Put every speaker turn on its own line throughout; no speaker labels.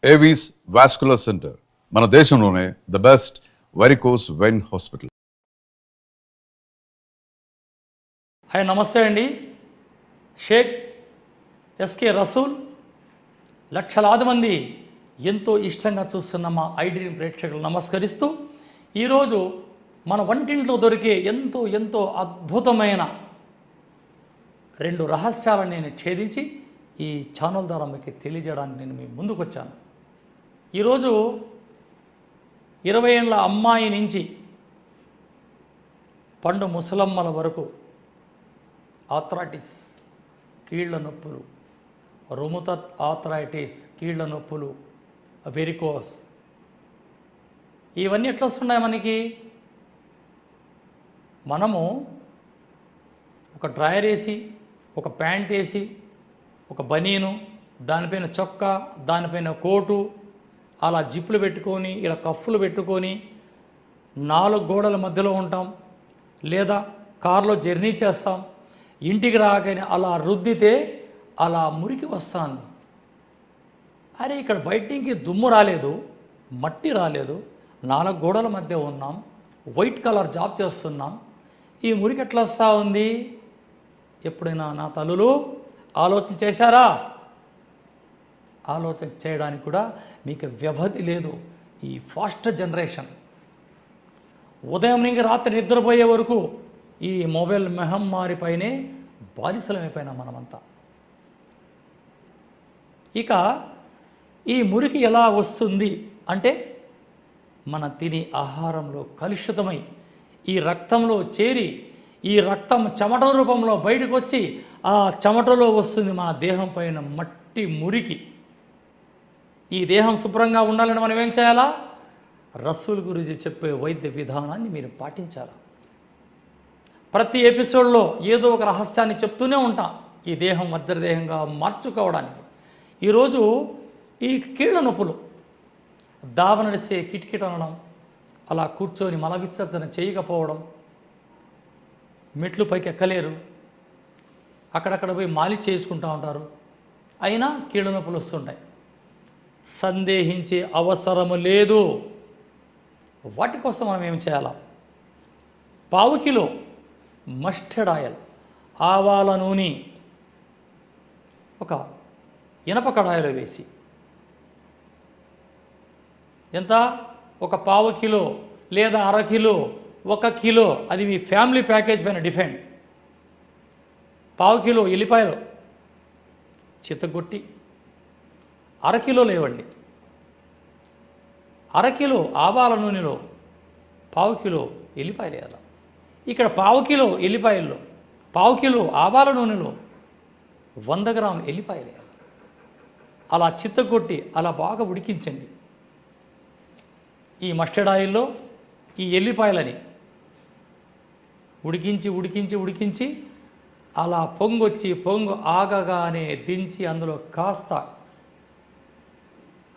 Avis vascular centre మన దేశంలోనే the best varicose vein hospital.
Hi, నమస్తే అండి. షేక్ ఎస్కే రసూల్ లక్షలాది మంది ఎంతో ఇష్టంగా చూస్తున్న మా ఐడ్రీమ్ ప్రేక్షకులు నమస్కరిస్తూ, ఈరోజు మన వంటింట్లో దొరికే ఎంతో ఎంతో అద్భుతమైన 2 రహస్యాలను నేను ఛేదించి ఈ ఛానల్ ద్వారా మీకు తెలియజేయడానికి నేను మీ ముందుకు వచ్చాను. ఈరోజు 20 ఏళ్ళ అమ్మాయి నుంచి పండు ముసలమ్మల వరకు ఆర్థరైటిస్ కీళ్ల నొప్పులు, రుమటోయిడ్ ఆర్థరైటిస్ కీళ్ల నొప్పులు, వెరికోస్, ఇవన్నీ ఎట్లా వస్తున్నాయి మనకి? మనము ఒక డ్రాయర్ వేసి, ఒక ప్యాంట్ వేసి, ఒక బనీను, దానిపైన చొక్కా, దానిపైన కోటు, అలా జిప్పులు పెట్టుకొని, ఇలా కఫ్ఫులు పెట్టుకొని 4 గోడల మధ్యలో ఉంటాం, లేదా కారులో జర్నీ చేస్తాం. ఇంటికి రాగానే అలా రుద్దితే అలా మురికి వస్తుంది. అరే, ఇక్కడ బయటికి దుమ్ము రాలేదు, మట్టి రాలేదు, 4 గోడల మధ్య ఉన్నాం, వైట్ కలర్ జాబ్ చేస్తున్నాం, ఈ మురికి ఎట్లా వస్తూ ఉంది? ఎప్పుడైనా నా తల్లులు ఆలోచన చేశారా? ఆలోచన చేయడానికి కూడా మీకు వ్యవధి లేదు. ఈ ఫాస్ట్ జనరేషన్ ఉదయం నుంచి రాత్రి నిద్రపోయే వరకు ఈ మొబైల్ మహమ్మారిపైనే బానిసలమైపోయినా మనమంతా. ఇక ఈ మురికి ఎలా వస్తుంది అంటే, మన తినే ఆహారంలో కలుషితమై ఈ రక్తంలో చేరి, ఈ రక్తం చెమట రూపంలో బయటకు వచ్చి ఆ చెమటలో వస్తుంది మన దేహం పైన మట్టి మురికి. ఈ దేహం శుభ్రంగా ఉండాలని మనం ఏం చేయాలా? రసూల్ గురించి చెప్పే వైద్య విధానాన్ని మీరు పాటించాలా. ప్రతి ఎపిసోడ్లో ఏదో ఒక రహస్యాన్ని చెప్తూనే ఉంటాం ఈ దేహం వజ్రదేహంగా మార్చుకోవడానికి. ఈరోజు ఈ కీళ్ళ నొప్పులు, దావ నడిసే కిటకిట అనడం, అలా కూర్చొని మల విసర్జన చేయకపోవడం, మెట్లు పైకి ఎక్కలేరు, అక్కడక్కడ పోయి మాలిష్ చేసుకుంటూ ఉంటారు, అయినా కీళ్ళ నొప్పులు వస్తుంటాయి. సందేహించే అవసరము లేదు. వాటి కోసం మనం ఏం చేయాలా? 1/4 కిలో మస్టర్డ్ ఆయిల్, ఆవాల నూనె ఒక ఇనప కడాయిలో వేసి, ఎంత? ఒక 1/4 కిలో లేదా 1/2 కిలో, 1 కిలో, అది మీ ఫ్యామిలీ ప్యాకేజ్ పైన డిపెండ్. 1/4 కిలో ఎల్లిపాయలు చిత్తగొట్టి 1/2 కిలోలు ఇవ్వండి. 1/2 కిలో ఆవాల నూనెలో 1/4 కిలో ఎల్లిపాయలు వేయాలి. ఇక్కడ 1/4 కిలో ఎల్లిపాయల్లో 1/4 కిలో ఆవాల నూనెలో 100 గ్రాముల ఎల్లిపాయలు వేయాలి. అలా చిత్తగొట్టి అలా బాగా ఉడికించండి. ఈ మస్టర్డ్ ఆయిల్లో ఈ ఎల్లిపాయలని ఉడికించి ఉడికించి ఉడికించి అలా పొంగు ఆగగానే దించి అందులో కాస్త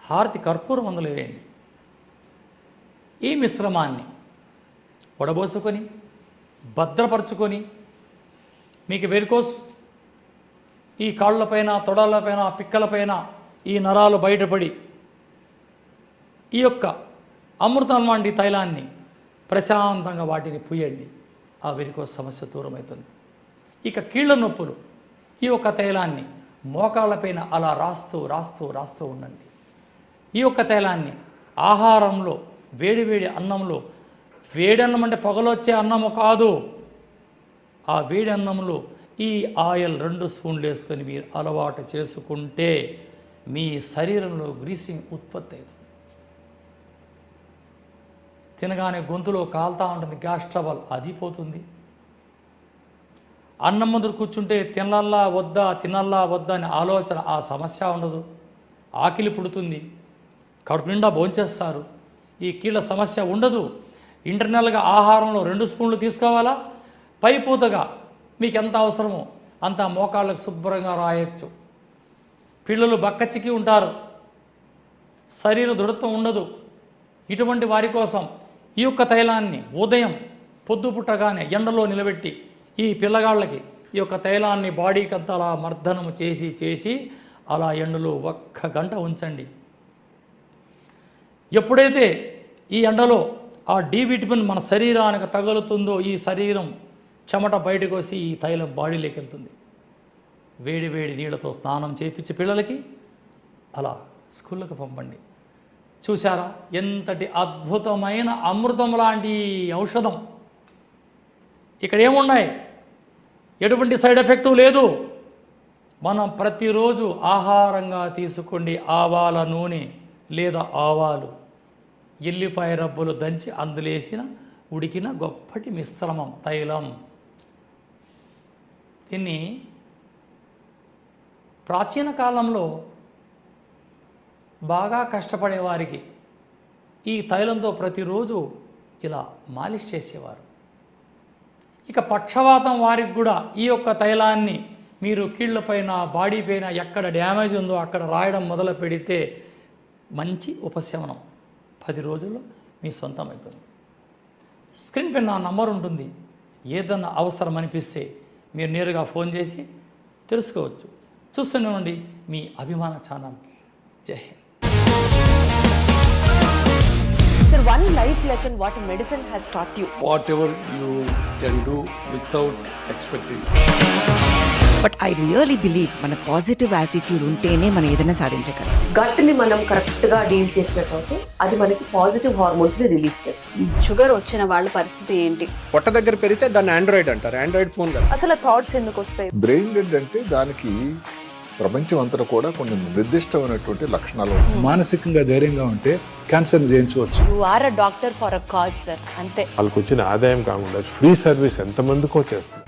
హారతి కర్పూరం అందులో వేయండి. ఈ మిశ్రమాన్ని వడబోసుకొని భద్రపరుచుకొని, మీకు వెరికోస్ ఈ కాళ్ళపైన, తొడలపైన, పిక్కలపైన ఈ నరాలు బయటపడి ఈ యొక్క అమృతం లాంటి తైలాన్ని ప్రశాంతంగా వాటిని పూయండి. ఆ వెరికోస్ సమస్య దూరమవుతుంది. ఇక కీళ్ళ నొప్పులు, ఈ యొక్క తైలాన్ని మోకాళ్ళపైన అలా రాస్తూ రాస్తూ రాస్తూ ఉండండి. ఈ యొక్క తైలాన్ని ఆహారంలో, వేడివేడి అన్నంలో, వేడి అన్నం అంటే పొగలొచ్చే అన్నము కాదు, ఆ వేడి అన్నంలో ఈ ఆయిల్ 2 స్పూన్లు వేసుకొని మీరు అలవాటు చేసుకుంటే మీ శరీరంలో గ్రీసింగ్ ఉత్పత్తి అవుతుంది. తినగానే గొంతులో కాలుతూ ఉంటుంది, గ్యాస్ ట్రబుల్ అది పోతుంది. అన్నం ముందు కూర్చుంటే తినల్లా వద్దా, తినల్లా వద్దా అనే ఆలోచన, ఆ సమస్య ఉండదు. ఆకలి పుడుతుంది, కడుపు నిండా భోంచేస్తారు, ఈ కీళ్ళ సమస్య ఉండదు. ఇంటర్నల్గా ఆహారంలో 2 స్పూన్లు తీసుకోవాలా. పైపూతగా మీకు ఎంత అవసరమో అంత మోకాళ్ళకు శుభ్రంగా రాయొచ్చు. పిల్లలు బక్కచిక్కి ఉంటారు, శరీర దృఢత్వం ఉండదు. ఇటువంటి వారి కోసం ఈ యొక్క తైలాన్ని ఉదయం పొద్దు పుట్టగానే ఎండలో నిలబెట్టి ఈ పిల్లగాళ్ళకి ఈ యొక్క తైలాన్ని బాడీకి అంతా అలా మర్దనము చేసి చేసి అలా ఎండలో 1 గంట ఉంచండి. ఎప్పుడైతే ఈ ఎండలో ఆ డి విటమిన్ మన శరీరానికి తగులుతుందో ఈ శరీరం చెమట బయటకు వచ్చి ఈ తైలం బాడీలోకి వెళ్తుంది. వేడి వేడి నీళ్ళతో స్నానం చేయించి పిల్లలకి అలా స్కూళ్ళకు పంపండి. చూసారా ఎంతటి అద్భుతమైన అమృతం లాంటి ఔషధం. ఇక్కడ ఏమున్నాయి, ఎటువంటి సైడ్ ఎఫెక్టు లేదు. మనం ప్రతిరోజు ఆహారంగా తీసుకోండి ఆవాల నూనె లేదా ఆవాలు, ఎల్లిపాయ రబ్బులు దంచి అందులేసిన ఉడికిన గొప్పటి మిశ్రమం తైలం. దీన్ని ప్రాచీన కాలంలో బాగా కష్టపడే వారికి ఈ తైలంతో ప్రతిరోజు ఇలా మాలిష్ చేసేవారు. ఇక పక్షవాతం వారికి కూడా ఈ యొక్క తైలాన్ని మీరు కీళ్ళపైన బాడీ పైన ఎక్కడ డ్యామేజ్ ఉందో అక్కడ రాయడం మొదలు పెడితే మంచి ఉపశమనం 10 రోజుల్లో మీ సొంతమవుతుంది. స్క్రీన్ పైన నా నంబర్ ఉంటుంది. ఏదన్నా అవసరం అనిపిస్తే మీరు నేరుగా ఫోన్ చేసి తెలుసుకోవచ్చు. చూస్తూనే ఉండండి మీ అభిమాన ఛానల్. జై Hind.
Sir, one life lesson what medicine has taught you.
Whatever you can do without expecting.
But I really believe మన పాజిటివ్ యాటిట్యూడ్ ఉంటేనే మనం ఏదైనా సాధించగలం.
గట్ని మనం కరెక్ట్గా డీల్ చేసినట్లయితే అది మనకి పాజిటివ్ హార్మోన్స్ని రిలీజ్ చేస్తుంది.
షుగర్ వచ్చిన వాళ్ళ పరిస్థితి ఏంటి?
పొట్ట దగ్గర పెరిగితే దాన్ని ఆండ్రాయిడ్ అంటారు, ఆండ్రాయిడ్ ఫోన్ కదా.
అసలు థాట్స్ ఎందుకు వస్తాయి?
బ్రెయిన్ డెడ్ అంటే దానికి ప్రపంచం అంతా కూడా కొన్ని నిర్దిష్టమైనటువంటి లక్షణాలు ఉంటాయి.
మానసికంగా ధైర్యంగా ఉంటే క్యాన్సర్ జయించవచ్చు.
You are a doctor for a cause sir, అంతే.
వాళ్ళకి వచ్చిన ఆదాయం కాకుండా ఫ్రీ సర్వీస్ ఎంతమందికో చేస్తుంది.